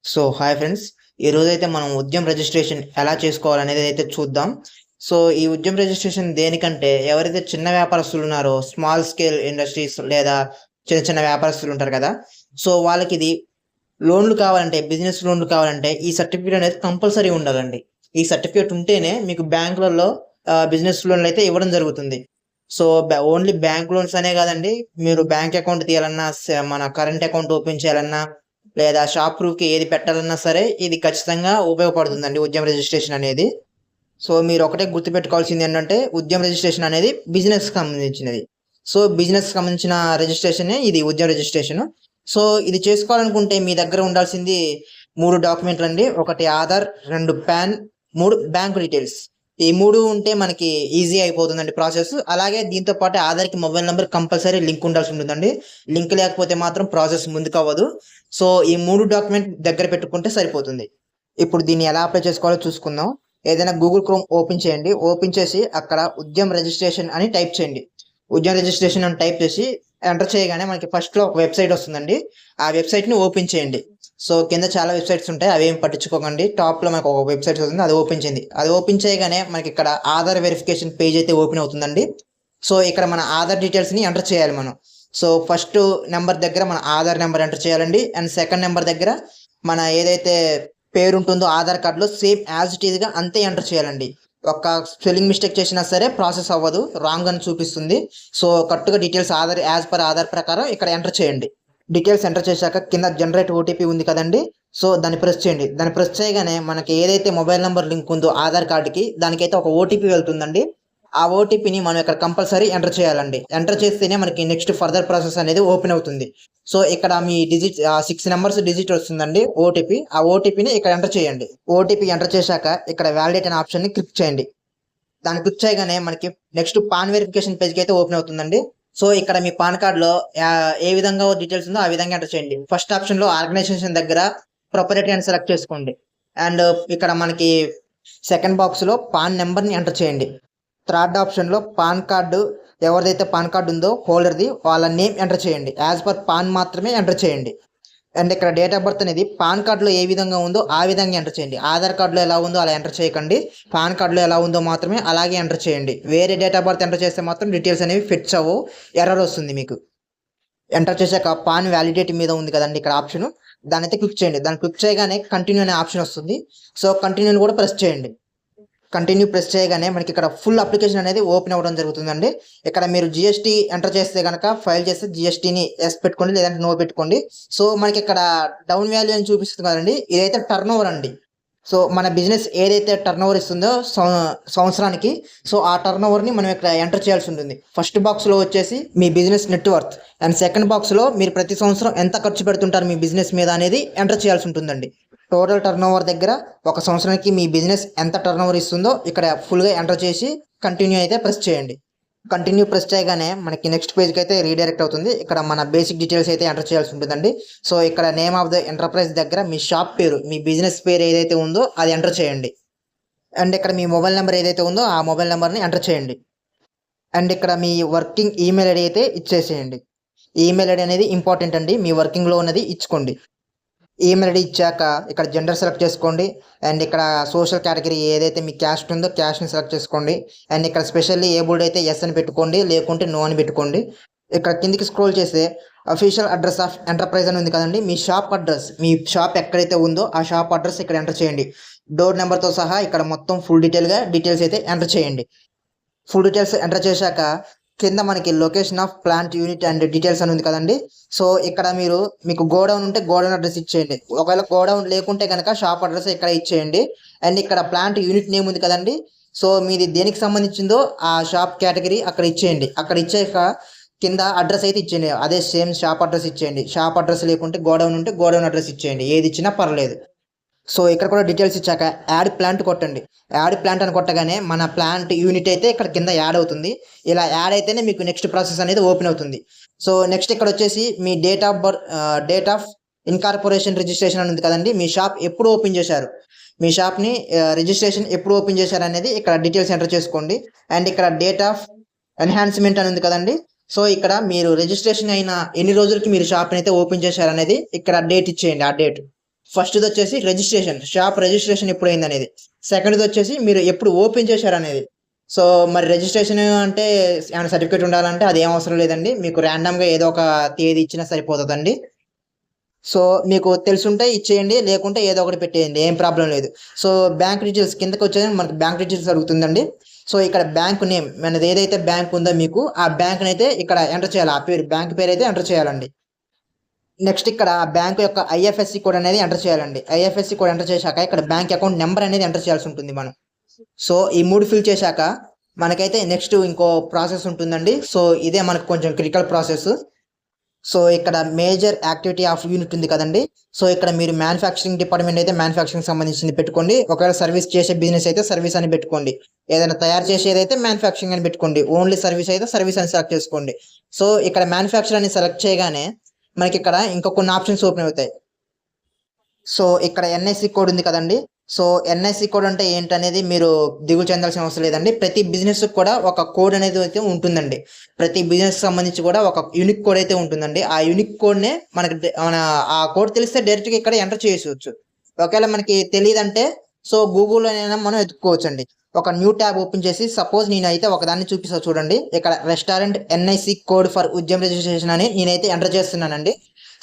So hi friends, ఈరోజైతే మనం Udyam registration ఎలా చేసుకోవాలనేది అయితే చూద్దాం. సో ఈ ఉద్యమ్ రిజిస్ట్రేషన్ దేనికంటే ఎవరైతే చిన్న వ్యాపారస్తులు ఉన్నారో, స్మాల్ స్కేల్ ఇండస్ట్రీస్ లేదా చిన్న చిన్న వ్యాపారస్తులు ఉంటారు కదా, సో వాళ్ళకి ఇది లోన్లు కావాలంటే, బిజినెస్ లోన్లు కావాలంటే ఈ సర్టిఫికేట్ అనేది కంపల్సరీ ఉండాలండి. ఈ సర్టిఫికేట్ ఉంటేనే మీకు బ్యాంకులలో బిజినెస్ లోన్లు అయితే ఇవ్వడం జరుగుతుంది. సో ఓన్లీ బ్యాంక్ లోన్స్ అనే కాదండి, మీరు బ్యాంక్ అకౌంట్ తీయాలన్నా, మన కరెంట్ అకౌంట్ ఓపెన్ చేయాలన్నా, లేదా షాప్ ప్రూఫ్‌కి ఏది పెట్టాలన్నా సరే ఇది ఖచ్చితంగా ఉపయోగపడుతుందండి ఉద్యమ రిజిస్ట్రేషన్ అనేది. సో మీరు ఒకటే గుర్తుపెట్టుకోవాల్సింది ఏంటంటే, ఉద్యమ రిజిస్ట్రేషన్ అనేది బిజినెస్‌కి సంబంధించినది. సో బిజినెస్‌కి సంబంధించిన రిజిస్ట్రేషనే ఇది ఉద్యమ రిజిస్ట్రేషన్. సో ఇది చేసుకోవాలనుకుంటే మీ దగ్గర ఉండాల్సింది 3 డాక్యుమెంట్లండి. ఒకటి ఆధార్, 2 పాన్, 3 బ్యాంక్ డీటెయిల్స్. ఈ 3 ఉంటే మనకి ఈజీ అయిపోతుందండి ప్రాసెస్. అలాగే దీంతో పాటు ఆధార్‌కి మొబైల్ నంబర్ కంపల్సరీ లింక్ ఉండాల్సి ఉంటుందండి. లింక్ లేకపోతే మాత్రం ప్రాసెస్ ముందుకవ్వదు. సో ఈ 3 డాక్యుమెంట్ దగ్గర పెట్టుకుంటే సరిపోతుంది. ఇప్పుడు దీన్ని ఎలా అప్లై చేసుకోవాలో చూసుకుందాం. ఏదైనా గూగుల్ క్రోమ్ ఓపెన్ చేయండి. ఓపెన్ చేసి అక్కడ ఉద్యమ్ రిజిస్ట్రేషన్ అని టైప్ చేయండి. ఉద్యమ్ రిజిస్ట్రేషన్ అని టైప్ చేసి ఎంటర్ చేయగానే మనకి ఫస్ట్‌లో ఒక వెబ్సైట్ వస్తుందండి. ఆ వెబ్సైట్‌ని ఓపెన్ చేయండి. సో కింద చాలా వెబ్సైట్స్ ఉంటాయి, అవేం పట్టించుకోకండి. టాప్‌లో మనకు ఒక వెబ్సైట్ వస్తుంది, అది ఓపెన్ చేయండి. అది ఓపెన్ చేయగానే మనకి ఇక్కడ ఆధార్ వెరిఫికేషన్ పేజ్ అయితే ఓపెన్ అవుతుందండి. సో ఇక్కడ మన ఆధార్ డీటెయిల్స్‌ని ఎంటర్ చేయాలి మనం. సో ఫస్ట్ నెంబర్ దగ్గర మన ఆధార్ నెంబర్ ఎంటర్ చేయాలండి. అండ్ సెకండ్ నెంబర్ దగ్గర మన ఏదైతే పేరు ఉంటుందో ఆధార్ కార్డులో సేమ్ యాజ్ ఇట్ ఈజ్‌గా అంతే ఎంటర్ చేయాలండి. ఒక స్పెల్లింగ్ మిస్టేక్ చేసినా సరే ప్రాసెస్ అవ్వదు, రాంగ్ అని చూపిస్తుంది. సో కరెక్ట్‌గా details Aadhaar as per Aadhaar ప్రకారం ఇక్కడ ఎంటర్ చేయండి. డీటెయిల్స్ ఎంటర్ చేశాక కింద జనరేట్ ఓటీపీ ఉంది కదండి, సో దాన్ని ప్రెస్ చేయండి. దాన్ని ప్రెస్ చేయగానే మనకి ఏదైతే మొబైల్ నెంబర్ లింక్ ఉందో ఆధార్ కార్డుకి, దానికైతే ఒక ఓటీపీ వెళ్తుందండి. ఆ ఓటీపీని మనం ఇక్కడ కంపల్సరీ ఎంటర్ చేయాలండి. ఎంటర్ చేస్తేనే మనకి నెక్స్ట్ ఫర్దర్ ప్రాసెస్ అనేది ఓపెన్ అవుతుంది. సో ఇక్కడ మీ డిజిట్ 6 నెంబర్స్ డిజిట్ వస్తుందండి ఓటీపీ. ఆ ఓటీపీని ఇక్కడ ఎంటర్ చేయండి. ఓటీపీ ఎంటర్ చేశాక ఇక్కడ వ్యాలిడేట్ అనే ఆప్షన్ని క్లిక్ చేయండి. దాన్ని క్లిక్ చేయగానే మనకి నెక్స్ట్ పాన్ వెరిఫికేషన్ పేజ్కి అయితే ఓపెన్ అవుతుందండి. సో ఇక్కడ మీ పాన్ కార్డ్లో ఏ విధంగా డీటెయిల్స్ ఉందో ఆ విధంగా ఎంటర్ చేయండి. ఫస్ట్ ఆప్షన్లో ఆర్గనైజేషన్ దగ్గర ప్రొపరేటరీ అని సెలెక్ట్ చేసుకోండి. అండ్ ఇక్కడ మనకి సెకండ్ బాక్స్లో పాన్ నెంబర్ని ఎంటర్ చేయండి. థర్డ్ ఆప్షన్లో పాన్ కార్డు, ఎవరిదైతే పాన్ కార్డు ఉందో హోల్డర్ది వాళ్ళ నేమ్ ఎంటర్ చేయండి. యాజ్ పర్ పాన్ మాత్రమే ఎంటర్ చేయండి. అండ్ ఇక్కడ డేట్ ఆఫ్ బర్త్ అనేది పాన్ కార్డులో ఏ విధంగా ఉందో ఆ విధంగా ఎంటర్ చేయండి. ఆధార్ కార్డులో ఎలా ఉందో అలా ఎంటర్ చేయకండి. పాన్ కార్డులో ఎలా ఉందో మాత్రమే అలాగే ఎంటర్ చేయండి. వేరే డేట్ ఆఫ్ బర్త్ ఎంటర్ చేస్తే మాత్రం డీటెయిల్స్ అనేవి ఫిట్స్ అవ్వవు, ఎర్రర్ వస్తుంది మీకు. ఎంటర్ చేశాక పాన్ వ్యాలిడిటీ మీద ఉంది కదండి ఇక్కడ ఆప్షన్, దాని అయితే క్లిక్ చేయండి. దాన్ని క్లిక్ చేయగానే కంటిన్యూ అనే ఆప్షన్ వస్తుంది. సో కంటిన్యూని కూడా ప్రెస్ చేయండి. కంటిన్యూ ప్రెస్ చేయగానే మనకి ఇక్కడ ఫుల్ అప్లికేషన్ అనేది ఓపెన్ అవ్వడం జరుగుతుందండి. ఇక్కడ మీరు జిఎస్టీ ఎంటర్ చేస్తే కనుక ఫైల్ చేస్తే జిఎస్టీని ఎస్ పెట్టుకోండి, లేదంటే నో పెట్టుకోండి. సో మనకి ఇక్కడ డౌన్ వాల్యూ అని చూపిస్తుంది కదండి, ఇదైతే టర్న్ ఓవర్ అండి. సో మన బిజినెస్ ఏదైతే టర్న్ ఓవర్ ఇస్తుందో సంవత్సరానికి, సో ఆ టర్న్ ఓవర్ని మనం ఇక్కడ ఎంటర్ చేయాల్సి ఉంటుంది. ఫస్ట్ బాక్స్లో వచ్చేసి మీ బిజినెస్ నెట్వర్త్, అండ్ సెకండ్ బాక్స్లో మీరు ప్రతి సంవత్సరం ఎంత ఖర్చు పెడుతుంటారు మీ బిజినెస్ మీద అనేది ఎంటర్ చేయాల్సి ఉంటుందండి. టోటల్ టర్న్ ఓవర్ దగ్గర ఒక సంవత్సరానికి మీ బిజినెస్ ఎంత టర్న్ ఓవర్ ఇస్తుందో ఇక్కడ ఫుల్గా ఎంటర్ చేసి కంటిన్యూ అయితే ప్రెస్ చేయండి. కంటిన్యూ ప్రెస్ చేయగానే మనకి నెక్స్ట్ పేజ్కి అయితే రీడైరెక్ట్ అవుతుంది. ఇక్కడ మన బేసిక్ డీటెయిల్స్ అయితే ఎంటర్ చేయాల్సి ఉంటుందండి. సో ఇక్కడ నేమ్ ఆఫ్ ద ఎంటర్ప్రైజ్ దగ్గర మీ షాప్ పేరు, మీ బిజినెస్ పేరు ఏదైతే ఉందో అది ఎంటర్ చేయండి. అండ్ ఇక్కడ మీ మొబైల్ నెంబర్ ఏదైతే ఉందో ఆ మొబైల్ నెంబర్ని ఎంటర్ చేయండి. అండ్ ఇక్కడ మీ వర్కింగ్ ఈమెయిల్ ఐడి అయితే ఇచ్చేసేయండి. ఈమెయిల్ ఐడి అనేది ఇంపార్టెంట్ అండి, మీ వర్కింగ్లో ఉన్నది ఇచ్చుకోండి. ఈమెయిల్ ఐడి ఇచ్చాక ఇక్కడ జెండర్ సెలెక్ట్ చేసుకోండి. అండ్ ఇక్కడ సోషల్ కేటగిరీ ఏదైతే మీ క్యాస్ట్ ఉందో క్యాస్ట్ని సెలెక్ట్ చేసుకోండి. అండ్ ఇక్కడ స్పెషల్లీ ఏబుల్డ్ అయితే ఎస్ అని పెట్టుకోండి, లేకుంటే నో అని పెట్టుకోండి. ఇక్కడ కిందికి స్క్రోల్ చేస్తే అఫీషియల్ అడ్రస్ ఆఫ్ ఎంటర్ప్రైజ్ అని ఉంది కదండి, మీ షాప్ అడ్రస్, మీ షాప్ ఎక్కడైతే ఉందో ఆ షాప్ అడ్రస్ ఇక్కడ ఎంటర్ చేయండి. డోర్ నెంబర్తో సహా ఇక్కడ మొత్తం ఫుల్ డీటెయిల్స్ అయితే ఎంటర్ చేయండి. ఫుల్ డీటెయిల్స్ ఎంటర్ చేశాక కింద మనకి location of plant unit and details అని ఉంది కదండి. సో ఇక్కడ మీకు గోడౌన్ ఉంటే గోడౌన్ అడ్రస్ ఇచ్చేయండి. ఒకవేళ గోడౌన్ లేకుంటే కనుక షాప్ అడ్రస్ ఇక్కడ ఇచ్చేయండి. అండ్ ఇక్కడ ప్లాంట్ యూనిట్ నేమ్ ఉంది కదండి, సో మీది దేనికి సంబంధించిందో ఆ షాప్ కేటగిరీ అక్కడ ఇచ్చేయండి. అక్కడ ఇచ్చాక కింద అడ్రస్ అయితే ఇచ్చేయండి, అదే సేమ్ షాప్ అడ్రస్ ఇచ్చేయండి. షాప్ అడ్రస్ లేకుంటే గోడౌన్ ఉంటే గోడౌన్ అడ్రస్ ఇచ్చేయండి, ఏది ఇచ్చినా పర్లేదు. సో ఇక్కడ కూడా డీటెయిల్స్ ఇచ్చాక యాడ్ ప్లాంట్ కొట్టండి. యాడ్ ప్లాంట్ అని కొట్టగానే మన ప్లాంట్ యూనిట్ అయితే ఇక్కడ కింద యాడ్ అవుతుంది. ఇలా యాడ్ అయితేనే మీకు నెక్స్ట్ ప్రాసెస్ అనేది ఓపెన్ అవుతుంది. సో నెక్స్ట్ ఇక్కడ వచ్చేసి మీ డేట్ ఆఫ్ ఇన్కార్పొరేషన్ రిజిస్ట్రేషన్ అని ఉంది కదండి, మీ షాప్ ఎప్పుడు ఓపెన్ చేశారు, మీ షాప్ని రిజిస్ట్రేషన్ ఎప్పుడు ఓపెన్ చేశారు అనేది ఇక్కడ డీటెయిల్స్ ఎంటర్ చేసుకోండి. అండ్ ఇక్కడ డేట్ ఆఫ్ ఎన్హాన్స్మెంట్ అని ఉంది కదండి, సో ఇక్కడ మీరు రిజిస్ట్రేషన్ అయిన ఎన్ని రోజులకి మీరు షాప్ని అయితే ఓపెన్ చేశారు అనేది ఇక్కడ డేట్ ఇచ్చేయండి. ఆ డేట్ ఫస్ట్ది వచ్చేసి రిజిస్ట్రేషన్, షాప్ రిజిస్ట్రేషన్ ఎప్పుడు అయింది అనేది. సెకండ్ది వచ్చేసి మీరు ఎప్పుడు ఓపెన్ చేశారు అనేది. సో మరి రిజిస్ట్రేషన్ అంటే ఏమైనా సర్టిఫికేట్ ఉండాలంటే అది ఏం అవసరం లేదండి, మీకు ర్యాండమ్గా ఏదో ఒక తేదీ ఇచ్చినా సరిపోతుందండి. సో మీకు తెలుసుంటే ఇచ్చేయండి, లేకుంటే ఏదో ఒకటి పెట్టేయండి, ఏం ప్రాబ్లం లేదు. సో బ్యాంక్ డీటెయిల్స్ కిందకి వచ్చేది మనకి బ్యాంక్ డీటెయిల్స్ అడుగుతుందండి. సో ఇక్కడ బ్యాంక్ నేమ్ మనది ఏదైతే బ్యాంక్ ఉందో మీకు ఆ బ్యాంక్ అయితే ఇక్కడ ఎంటర్ చేయాలి, ఆ పేరు బ్యాంక్ పేరు అయితే ఎంటర్ చేయాలండి. నెక్స్ట్ ఇక్కడ బ్యాంక్ యొక్క ఐఎఫ్ఎస్సి కోడ్ అనేది ఎంటర్ చేయాలండి. ఐఎఫ్ఎస్సి కోడ్ ఎంటర్ చేశాక ఇక్కడ బ్యాంక్ అకౌంట్ నెంబర్ అనేది ఎంటర్ చేయాల్సి ఉంటుంది మనం. సో ఈ 3 ఫిల్ చేశాక మనకైతే నెక్స్ట్ ఇంకో ప్రాసెస్ ఉంటుందండి. సో ఇదే మనకు కొంచెం క్రిటికల్ ప్రాసెస్. సో ఇక్కడ మేజర్ యాక్టివిటీ ఆఫ్ యూనిట్ ఉంది కదండి. సో ఇక్కడ మీరు మ్యానుఫ్యాక్చరింగ్ డిపార్ట్మెంట్ అయితే మ్యానుఫ్యాక్చరింగ్ సంబంధించింది పెట్టుకోండి, ఒకవేళ సర్వీస్ చేసే బిజినెస్ అయితే సర్వీస్ అని పెట్టుకోండి, ఏదైనా తయారు చేసేది అయితే మ్యానుఫ్యాక్చరింగ్ అని పెట్టుకోండి, ఓన్లీ సర్వీస్ అయితే సర్వీస్ అని సెలెక్ట్ చేసుకోండి. సో ఇక్కడ మ్యానుఫ్యాక్చర్ అని సెలెక్ట్ చేయగానే మనకి ఇక్కడ ఇంకా కొన్ని ఆప్షన్స్ ఓపెన్ అవుతాయి. సో ఇక్కడ ఎన్ఐసి కోడ్ ఉంది కదండి. సో ఎన్ఐసి కోడ్ అంటే ఏంటనేది మీరు దిగులు చెందాల్సిన అవసరం లేదండి. ప్రతి బిజినెస్ కూడా ఒక కోడ్ అనేది అయితే ఉంటుందండి. ప్రతి బిజినెస్ సంబంధించి కూడా ఒక యూనిక్ కోడ్ అయితే ఉంటుందండి. ఆ యూనిక్ కోడ్నే మన ఆ కోడ్ తెలిస్తే డైరెక్ట్గా ఇక్కడ ఎంటర్ చేసేవచ్చు. ఒకవేళ మనకి తెలియదంటే సో గూగుల్లోనైనా మనం ఎత్తుకోవచ్చండి. ఒక న్యూ ట్యాబ్ ఓపెన్ చేసి సపోజ్ నేనైతే ఒకదాన్ని చూపిస్తా చూడండి. ఇక్కడ రెస్టారెంట్ ఎన్ఐసి కోడ్ ఫర్ ఉద్యమ రిజిస్ట్రేషన్ అని నేనైతే ఎంటర్ చేస్తున్నానండి.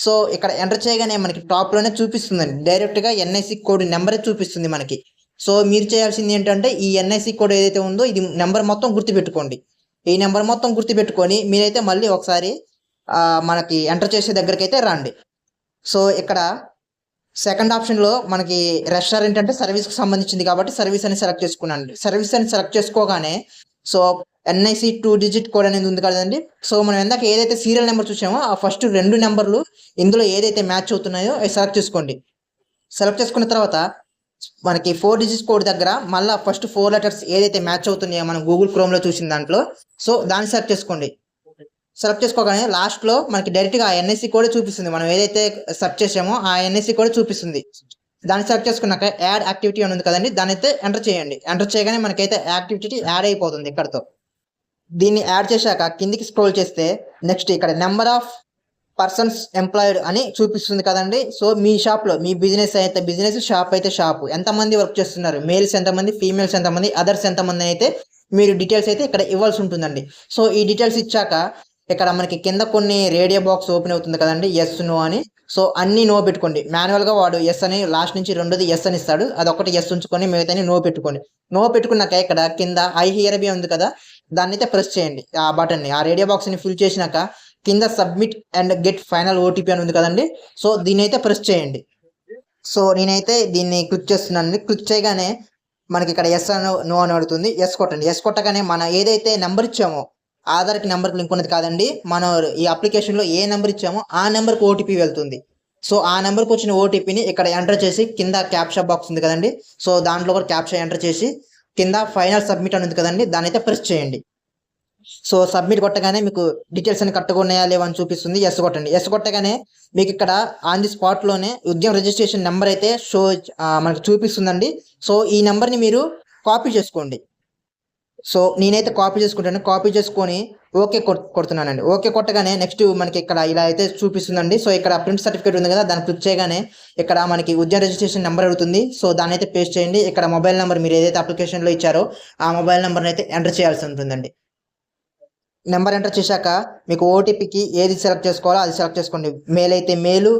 సో ఇక్కడ ఎంటర్ చేయగానే మనకి టాప్లోనే చూపిస్తుందండి, డైరెక్ట్గా ఎన్ఐసి కోడ్ నెంబరే చూపిస్తుంది మనకి. సో మీరు చేయాల్సింది ఏంటంటే ఈ ఎన్ఐసి కోడ్ ఏదైతే ఉందో ఇది నెంబర్ మొత్తం గుర్తుపెట్టుకోండి. ఈ నెంబర్ మొత్తం గుర్తుపెట్టుకొని మీరైతే మళ్ళీ ఒకసారి మనకి ఎంటర్ చేసే దగ్గరికి అయితే రండి. సో ఇక్కడ సెకండ్ ఆప్షన్లో మనకి రెస్టారెంట్ అంటే సర్వీస్కి సంబంధించింది కాబట్టి సర్వీస్ అని సెలెక్ట్ చేసుకున్నాను. సర్వీస్ అని సెలెక్ట్ చేసుకోగానే సో ఎన్ఐసి 2 డిజిట్ కోడ్ అనేది ఉంది కదండి. సో మనం ఇందాక ఏదైతే సీరియల్ నెంబర్ చూసామో ఆ ఫస్ట్ 2 నెంబర్లు ఇందులో ఏదైతే మ్యాచ్ అవుతున్నాయో అవి సెలెక్ట్ చేసుకోండి. సెలెక్ట్ చేసుకున్న తర్వాత మనకి 4 డిజిట్ కోడ్ దగ్గర మళ్ళీ ఫస్ట్ 4 లెటర్స్ ఏదైతే మ్యాచ్ అవుతున్నాయో మనం గూగుల్ క్రోమ్లో చూసిన దాంట్లో సో దాన్ని సెలెక్ట్ చేసుకోండి. సెలెక్ట్ చేసుకోగానే లాస్ట్లో మనకి డైరెక్ట్గా ఆ ఎన్ఐసి కోడ్ చూపిస్తుంది, మనం ఏదైతే సెర్చ్ చేసామో ఆ ఎన్ఐసి కోడ్ చూపిస్తుంది. దాన్ని సెలెక్ట్ చేసుకున్నాక యాడ్ యాక్టివిటీ అని ఉంది కదండి, దాన్ని అయితే ఎంటర్ చేయండి. ఎంటర్ చేయగానే మనకైతే యాక్టివిటీ యాడ్ అయిపోతుంది ఇక్కడతో. దీన్ని యాడ్ చేశాక కిందికి స్క్రోల్ చేస్తే నెక్స్ట్ ఇక్కడ నెంబర్ ఆఫ్ పర్సన్స్ ఎంప్లాయిడ్ అని చూపిస్తుంది కదండి. సో మీ షాప్లో మీ బిజినెస్ అయితే బిజినెస్, షాప్ అయితే షాప్, ఎంతమంది వర్క్ చేస్తున్నారు, మేల్స్ ఎంతమంది, ఫీమేల్స్ ఎంతమంది, అదర్స్ ఎంతమంది అయితే మీరు డీటెయిల్స్ అయితే ఇక్కడ ఇవ్వాల్సి ఉంటుందండి. సో ఈ డీటెయిల్స్ ఇచ్చాక ఇక్కడ మనకి కింద కొన్ని రేడియో బాక్స్ ఓపెన్ అవుతుంది కదండి, ఎస్ నో అని. సో అన్ని నో పెట్టుకోండి. మాన్యువల్గా వాడు ఎస్ అని లాస్ట్ నుంచి రెండోది ఎస్ అని ఇస్తాడు, అదొకటి ఎస్ ఉంచుకొని మిగతాని నో పెట్టుకోండి. నో పెట్టుకున్నాక ఇక్కడ కింద ఐ హియర్ బి ఉంది కదా, దాన్ని అయితే ప్రెస్ చేయండి. ఆ బటన్ని ఆ రేడియో బాక్స్ని ఫిల్ చేసినాక కింద submit and get final OTP అని ఉంది కదండి. సో దీన్ని అయితే ప్రెస్ చేయండి. సో నేనైతే దీన్ని క్లిక్ చేస్తున్నాను. క్లిక్ చేయగానే మనకి ఇక్కడ ఎస్ అని నో అని అడుగుతుంది, ఎస్ కొట్టండి. ఎస్ కొట్టగానే మనం ఏదైతే నెంబర్ ఇచ్చామో ఆధార్కి నెంబర్కి లింక్ ఉన్నది కాదండి, మనం ఈ అప్లికేషన్లో ఏ నెంబర్ ఇచ్చామో ఆ నెంబర్కి ఓటీపీ వెళ్తుంది. సో ఆ నెంబర్కి వచ్చిన ఓటీపీని ఇక్కడ ఎంటర్ చేసి కింద క్యాప్షా బాక్స్ ఉంది కదండి, సో దాంట్లో కూడా క్యాప్షా ఎంటర్ చేసి కింద ఫైనల్ సబ్మిట్ అని ఉంది కదండి, దాన్ని అయితే ప్రెస్ చేయండి. సో సబ్మిట్ కొట్టగానే మీకు డీటెయిల్స్ అన్ని కరెక్ట్గా ఉన్నాయా లేవా అని చూపిస్తుంది. ఎస్ కొట్టండి. ఎస్ కొట్టగానే మీకు ఇక్కడ ఆన్ ది స్పాట్లోనే ఉద్యమ రిజిస్ట్రేషన్ నెంబర్ అయితే మనకు చూపిస్తుందండి. సో ఈ నెంబర్ని మీరు కాపీ చేసుకోండి. సో నేనైతే కాపీ చేసుకుంటాను. కాపీ చేసుకొని ఓకే కొడుతున్నానండి. ఓకే కొట్టగానే నెక్స్ట్ మనకి ఇక్కడ ఇలా అయితే చూపిస్తుందండి. సో ఇక్కడ ప్రింట్ సర్టిఫికేట్ ఉంది కదా, దాన్ని క్లిక్ చేయగానే ఇక్కడ మనకి ఉద్యమ రిజిస్ట్రేషన్ నెంబర్ అడుగుతుంది. సో దాన్ని అయితే పేస్ట్ చేయండి. ఇక్కడ మొబైల్ నెంబర్ మీరు ఏదైతే అప్లికేషన్లో ఇచ్చారో ఆ మొబైల్ నెంబర్ని అయితే ఎంటర్ చేయాల్సి ఉంటుందండి. నెంబర్ ఎంటర్ చేశాక మీకు ఓటీపీకి ఏది సెలెక్ట్ చేసుకోవాలో అది సెలెక్ట్ చేసుకోండి. మెయిల్ అయితే మెయిల్,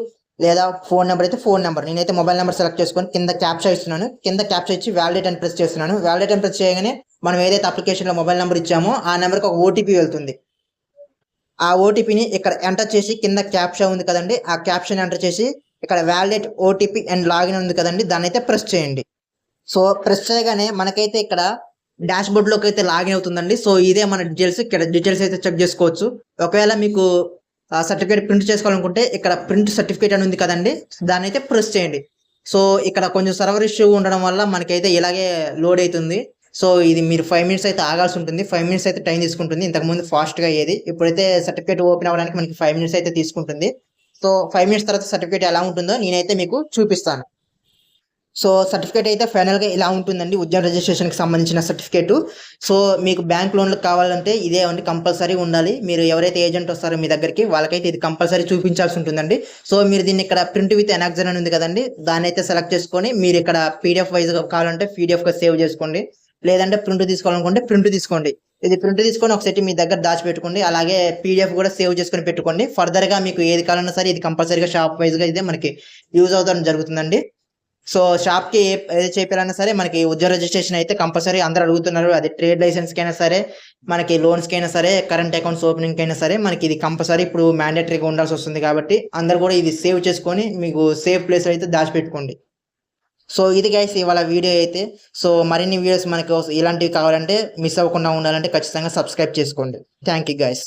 లేదా ఫోన్ నెంబర్ అయితే ఫోన్ నెంబర్. నేనైతే మొబైల్ నెంబర్ సెలెక్ట్ చేసుకొని కింద క్యాప్చా ఇస్తున్నాను. కింద క్యాప్చా ఇచ్చి వ్యాలిడేట్ అని ప్రెస్ చేస్తున్నాను. వ్యాలిడేట్ అని ప్రెస్ చేయగానే మనం ఏదైతే అప్లికేషన్లో మొబైల్ నెంబర్ ఇచ్చామో ఆ నెంబర్కి ఒక ఓటీపీ వెళ్తుంది. ఆ ఓటీపీని ఇక్కడ ఎంటర్ చేసి కింద క్యాప్చా ఉంది కదండి, ఆ క్యాప్షన్ ఎంటర్ చేసి ఇక్కడ వ్యాలిడేట్ ఓటీపీ అండ్ లాగిన్ ఉంది కదండి, దాన్ని అయితే ప్రెస్ చేయండి. సో ప్రెస్ చేయగానే మనకైతే ఇక్కడ డాష్ బోర్డ్లోకి అయితే లాగిన్ అవుతుందండి. సో ఇదే మన డీటెయిల్స్, ఇక్కడ డీటెయిల్స్ అయితే చెక్ చేసుకోవచ్చు. ఒకవేళ మీకు సర్టిఫికేట్ ప్రింట్ చేసుకోవాలనుకుంటే ఇక్కడ ప్రింట్ సర్టిఫికేట్ అని ఉంది కదండి, దాన్ని అయితే ప్రెస్ చేయండి. సో ఇక్కడ కొంచెం సర్వర్ ఇష్యూ ఉండడం వల్ల మనకైతే ఇలాగే లోడ్ అవుతుంది. సో ఇది మీరు 5 మినిట్స్ అయితే ఆగాల్సి ఉంటుంది. 5 మినిట్స్ అయితే టైం తీసుకుంటుంది. ఇంతకుముందు ఫాస్ట్గా అయ్యేది, ఇప్పుడైతే సర్టిఫికేట్ ఓపెన్ అవ్వడానికి మనకి 5 మినిట్స్ అయితే తీసుకుంటుంది. సో 5 మినిట్స్ తర్వాత సర్టిఫికేట్ ఎలా ఉంటుందో నేనైతే మీకు చూపిస్తాను. సో సర్టిఫికేట్ అయితే ఫైనల్గా ఇలా ఉంటుందండి, ఉద్యోగ రిజిస్ట్రేషన్కి సంబంధించిన సర్టిఫికేట్. సో మీకు బ్యాంక్ లోన్లకు కావాలంటే ఇదే అండి కంపల్సరీ ఉండాలి. మీరు ఎవరైతే ఏజెంట్ వస్తారో మీ దగ్గరికి వాళ్ళకైతే ఇది కంపల్సరీ చూపించాల్సి ఉంటుందండి. సో మీరు దీన్ని ఇక్కడ ప్రింట్ విత్ ఎనాక్సన్ అని ఉంది కదండి, దాన్ని అయితే సెలెక్ట్ చేసుకొని మీరు ఇక్కడ పీడిఎఫ్ వైజ్గా కావాలంటే పీడిఎఫ్గా సేవ్ చేసుకోండి, లేదంటే ప్రింట్ తీసుకోవాలనుకుంటే ప్రింట్ తీసుకోండి. ఇది ప్రింట్ తీసుకొని ఒకసారి మీ దగ్గర దాచిపెట్టుకోండి. అలాగే పీడిఎఫ్ కూడా సేవ్ చేసుకొని పెట్టుకోండి. ఫర్దర్గా మీకు ఏది కావాలన్నా సరే ఇది కంపల్సరీగా షాప్ వైజ్గా ఇదే మనకి యూజ్ అవుతాం జరుగుతుందండి. సో షాప్కి ఏది చేయాలన్నా సరే మనకి ఉద్యోగ రిజిస్ట్రేషన్ అయితే కంపల్సరీ అందరూ అడుగుతున్నారు. అది ట్రేడ్ లైసెన్స్కి అయినా సరే, మనకి లోన్స్కి అయినా సరే, కరెంట్ అకౌంట్స్ ఓపెనింగ్కి అయినా సరే మనకి ఇది కంపల్సరీ ఇప్పుడు మ్యాండేటరీగా ఉండాల్సి వస్తుంది. కాబట్టి అందరు కూడా ఇది సేవ్ చేసుకొని మీకు సేఫ్ ప్లేస్లో అయితే దాచిపెట్టుకోండి. సో ఇది గైస్ ఇవాళ వీడియో అయితే. సో మరిన్ని వీడియోస్ మనకు ఇలాంటివి కావాలంటే మిస్ అవ్వకుండా ఉండాలంటే ఖచ్చితంగా సబ్స్క్రైబ్ చేసుకోండి. Thank you guys.